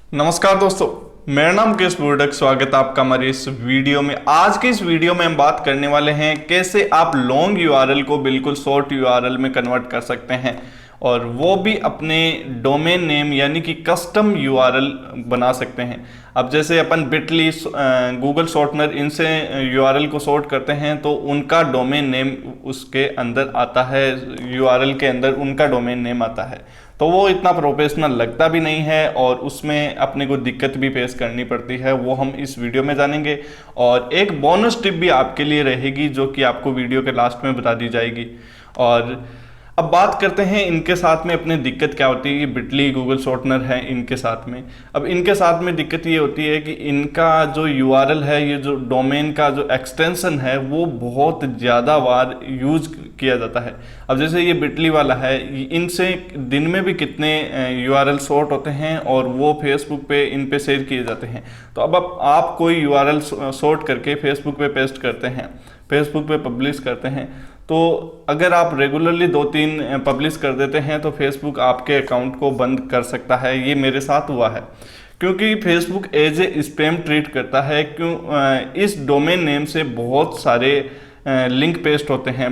नमस्कार दोस्तों, मेरा नाम मुकेश बुर्डक। स्वागत है आपका हमारी इस वीडियो में। आज की इस वीडियो में हम बात करने वाले हैं कैसे आप लॉन्ग यूआरएल को बिल्कुल शॉर्ट यूआरएल में कन्वर्ट कर सकते हैं, और वो भी अपने डोमेन नेम यानी कि कस्टम यूआरएल बना सकते हैं। अब जैसे अपन बिटली, गूगल शॉर्टनर, इनसे यूआरएल को शॉर्ट करते हैं तो उनका डोमेन नेम उसके अंदर आता है, यूआरएल के अंदर उनका डोमेन नेम आता है। तो वो इतना प्रोफेशनल लगता भी नहीं है और उसमें अपने को दिक्कत भी फेस करनी पड़ती है, वो हम इस वीडियो में जानेंगे। और एक बोनस टिप भी आपके लिए रहेगी जो कि आपको वीडियो के लास्ट में बता दी जाएगी। और अब बात करते हैं इनके साथ में अपने दिक्कत क्या होती है। ये बिटली, गूगल शॉर्टनर है इनके साथ में। अब इनके साथ में दिक्कत ये होती है कि इनका जो यूआरएल है, ये जो डोमेन का जो एक्सटेंशन है, वो बहुत ज़्यादा बार यूज किया जाता है। अब जैसे ये बिटली वाला है, इनसे दिन में भी कितने यूआरएल शॉर्ट होते हैं और वो फेसबुक पे इन पे शेयर किए जाते हैं। तो अब आप कोई यूआरएल शॉर्ट करके फेसबुक पे पेस्ट करते हैं, फेसबुक पे पब्लिश करते हैं, तो अगर आप रेगुलरली 2-3 पब्लिश कर देते हैं तो फेसबुक आपके अकाउंट को बंद कर सकता है। ये मेरे साथ हुआ है, क्योंकि Facebook as a spam treat करता है। इस डोमेन नेम से बहुत सारे लिंक पेस्ट होते हैं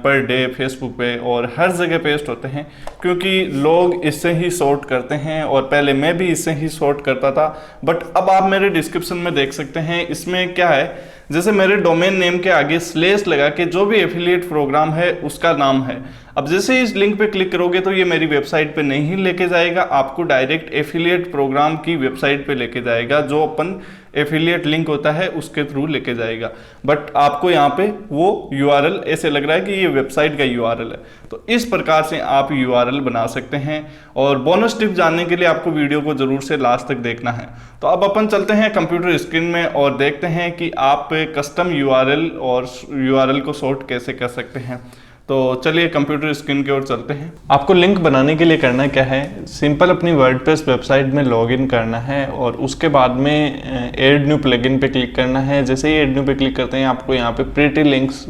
पर डे फेसबुक पे, और हर जगह पेस्ट होते हैं, क्योंकि लोग इससे ही सॉर्ट करते हैं। और पहले मैं भी इससे ही सॉर्ट करता था, बट अब आप मेरे डिस्क्रिप्शन में देख सकते हैं इसमें क्या है। जैसे मेरे डोमेन नेम के आगे स्लेश लगा के जो भी एफिलिएट प्रोग्राम है उसका नाम है। अब जैसे इस लिंक पे क्लिक करोगे तो ये मेरी वेबसाइट पे नहीं लेके जाएगा, आपको डायरेक्ट एफिलिएट प्रोग्राम की वेबसाइट पे लेके जाएगा, जो अपन एफिलिएट लिंक होता है उसके थ्रू लेके जाएगा। बट आपको यहाँ पे वो यूआरएल ऐसे लग रहा है कि ये वेबसाइट का यूआरएल है। तो इस प्रकार से आप यूआरएल बना सकते हैं। और बोनस टिप जानने के लिए आपको वीडियो को जरूर से लास्ट तक देखना है। तो अब अपन चलते हैं कंप्यूटर स्क्रीन में और देखते हैं कि आप कस्टम यूआरएल और यूआरएल को सॉर्ट कैसे कर सकते हैं। तो चलिए कंप्यूटर स्क्रीन की ओर चलते हैं। आपको लिंक बनाने के लिए करना क्या है, सिंपल अपनी वर्डप्रेस वेबसाइट में लॉगिन करना है और उसके बाद में ऐड न्यू प्लगइन पे क्लिक करना है। जैसे ही ऐड न्यू पे क्लिक करते हैं आपको यहाँ पे प्रीटी लिंक्स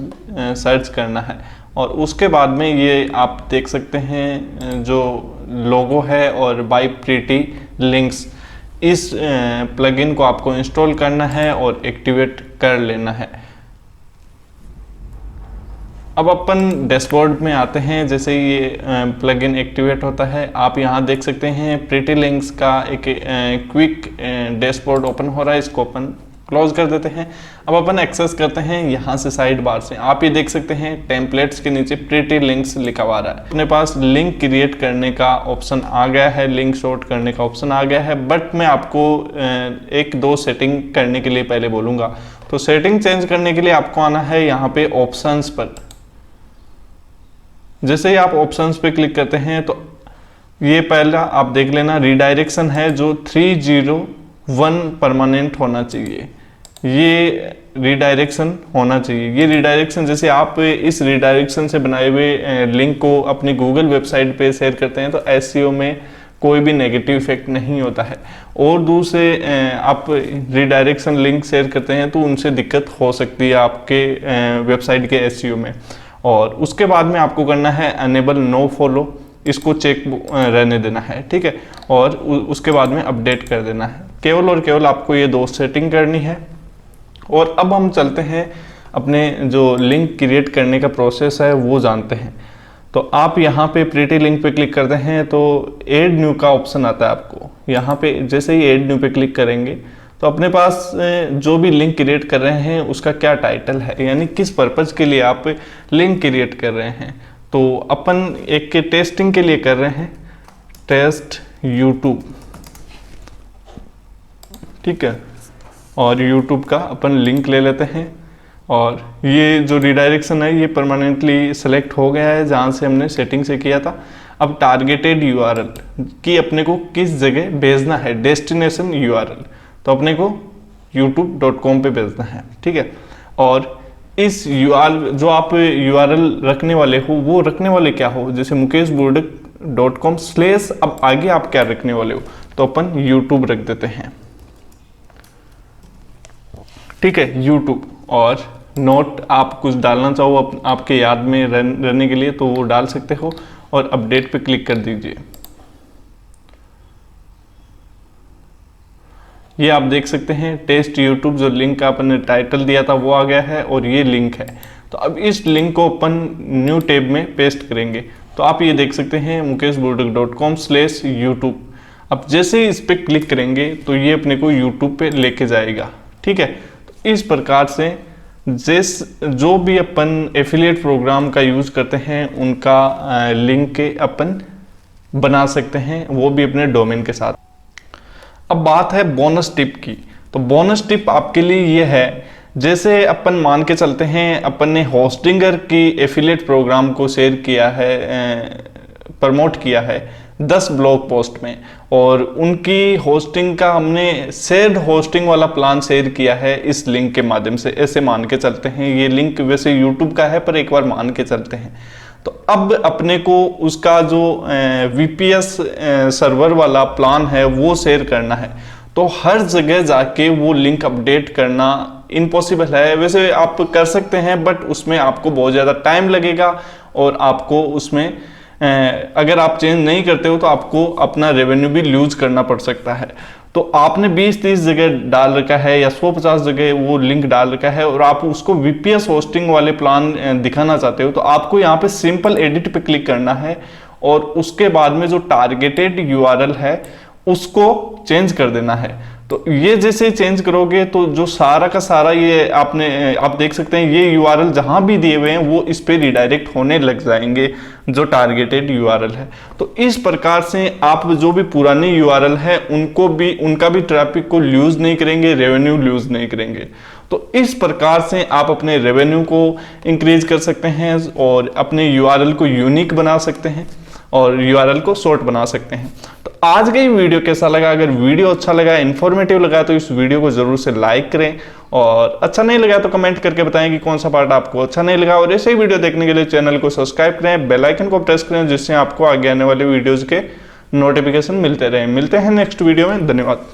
सर्च करना है, और उसके बाद में ये आप देख सकते हैं जो लोगो है और बाय प्रीटी लिंक्स, इस प्लगइन को आपको इंस्टॉल करना है और एक्टिवेट कर लेना है। अब अपन डैशबोर्ड में आते हैं। जैसे ये प्लगइन एक्टिवेट होता है, आप यहाँ देख सकते हैं प्रीटी लिंक्स का एक क्विक डैशबोर्ड ओपन हो रहा है। इसको अपन क्लोज कर देते हैं। अब अपन एक्सेस करते हैं यहाँ से साइड बार से। आप ये देख सकते हैं टेम्पलेट्स के नीचे प्रीटी लिंक्स लिखा हुआ रहा है। अपने पास लिंक क्रिएट करने का ऑप्शन आ गया है, लिंक शॉर्ट करने का ऑप्शन आ गया है। बट मैं आपको 1-2 सेटिंग करने के लिए पहले बोलूँगा। तो सेटिंग चेंज करने के लिए आपको आना है यहाँ पे ऑप्शंस पर। जैसे ही आप ऑप्शंस पे क्लिक करते हैं तो ये पहला आप देख लेना रीडायरेक्शन है, जो 301 परमानेंट होना चाहिए। ये रीडायरेक्शन होना चाहिए। ये रीडायरेक्शन, जैसे आप इस रीडायरेक्शन से बनाए हुए लिंक को अपनी गूगल वेबसाइट पे शेयर करते हैं तो एसईओ में कोई भी नेगेटिव इफेक्ट नहीं होता है। और दूसरे आप रीडायरेक्शन लिंक शेयर करते हैं तो उनसे दिक्कत हो सकती है आपके वेबसाइट के एसईओ में। और उसके बाद में आपको करना है अनेबल नो फॉलो, इसको चेक रहने देना है, ठीक है। और उसके बाद में अपडेट कर देना है। केवल और केवल आपको ये 2 सेटिंग करनी है। और अब हम चलते हैं अपने जो लिंक क्रिएट करने का प्रोसेस है वो जानते हैं। तो आप यहाँ पे प्रीटी लिंक पे क्लिक करते हैं तो ऐड न्यू का ऑप्शन आता है आपको। यहाँ पे जैसे ही ऐड न्यू पे क्लिक करेंगे तो अपने पास जो भी लिंक क्रिएट कर रहे हैं उसका क्या टाइटल है, यानी किस पर्पज़ के लिए आप लिंक क्रिएट कर रहे हैं। तो अपन एक के टेस्टिंग के लिए कर रहे हैं, टेस्ट यूट्यूब, ठीक है। और यूट्यूब का अपन लिंक ले लेते हैं। और ये जो रिडायरेक्शन है ये परमानेंटली सेलेक्ट हो गया है जहाँ से हमने सेटिंग से किया था। अब टारगेटेड यूआरएल कि अपने को किस जगह भेजना है, डेस्टिनेशन यूआरएल, तो अपने को youtube.com पे भेजना है, ठीक है। और इस जो आप यूआरएल रखने वाले हो वो रखने वाले क्या हो, जैसे mukeshburdak.com/ अब आगे आप क्या रखने वाले हो, तो अपन YouTube रख देते हैं, ठीक है, YouTube। और नोट आप कुछ डालना चाहो आपके याद में रहने के लिए तो वो डाल सकते हो। और अपडेट पे क्लिक कर दीजिए। ये आप देख सकते हैं टेस्ट यूट्यूब, जो लिंक आपने टाइटल दिया था वो आ गया है और ये लिंक है। तो अब इस लिंक को अपन न्यू टैब में पेस्ट करेंगे। तो आप ये देख सकते हैं mukeshburdak.com/youtube। अब जैसे ही इस पर क्लिक करेंगे तो ये अपने को यूट्यूब पे लेके जाएगा, ठीक है। तो इस प्रकार से जो भी अपन एफिलिएट प्रोग्राम का यूज करते हैं उनका लिंक अपन बना सकते हैं, वो भी अपने डोमेन के साथ। अब बात है बोनस टिप की। तो बोनस टिप आपके लिए ये है, जैसे अपन मान के चलते हैं अपन ने होस्टिंगर की एफिलिएट प्रोग्राम को शेयर किया है, प्रमोट किया है 10 ब्लॉग पोस्ट में, और उनकी होस्टिंग का हमने शेयर्ड होस्टिंग वाला प्लान शेयर किया है इस लिंक के माध्यम से। ऐसे मान के चलते हैं, ये लिंक वैसे यूट्यूब का है पर एक बार मान के चलते हैं। तो अब अपने को उसका जो VPS सर्वर वाला प्लान है वो शेयर करना है। तो हर जगह जाके वो लिंक अपडेट करना इम्पॉसिबल है। वैसे आप कर सकते हैं बट उसमें आपको बहुत ज़्यादा टाइम लगेगा और आपको उसमें अगर आप चेंज नहीं करते हो तो आपको अपना रेवेन्यू भी लूज करना पड़ सकता है। तो आपने 20-30 जगह डाल रखा है या 150 जगह वो लिंक डाल रखा है और आप उसको VPS होस्टिंग वाले प्लान दिखाना चाहते हो, तो आपको यहाँ पे सिंपल एडिट पे क्लिक करना है और उसके बाद में जो टारगेटेड URL है उसको चेंज कर देना है। तो ये जैसे चेंज करोगे तो जो सारा का सारा ये आप देख सकते हैं ये URL जहां भी दिए हुए हैं वो इस पे रिडायरेक्ट होने लग जाएंगे, जो टारगेटेड URL है। तो इस प्रकार से आप जो भी पुराने URL है उनका भी ट्रैफिक को लूज नहीं करेंगे, रेवेन्यू लूज नहीं करेंगे। तो इस प्रकार से आप अपने रेवेन्यू को इंक्रीज कर सकते हैं और अपने URL को यूनिक बना सकते हैं और URL को शॉर्ट बना सकते हैं। तो आज का ये वीडियो कैसा लगा? अगर वीडियो अच्छा लगा, इन्फॉर्मेटिव लगा तो इस वीडियो को जरूर से लाइक करें, और अच्छा नहीं लगा तो कमेंट करके बताएं कि कौन सा पार्ट आपको अच्छा नहीं लगा। और ऐसे ही वीडियो देखने के लिए चैनल को सब्सक्राइब करें, बेल आइकन को प्रेस करें, जिससे आपको आगे आने वाले वीडियोज के नोटिफिकेशन मिलते रहे। मिलते हैं नेक्स्ट वीडियो में। धन्यवाद।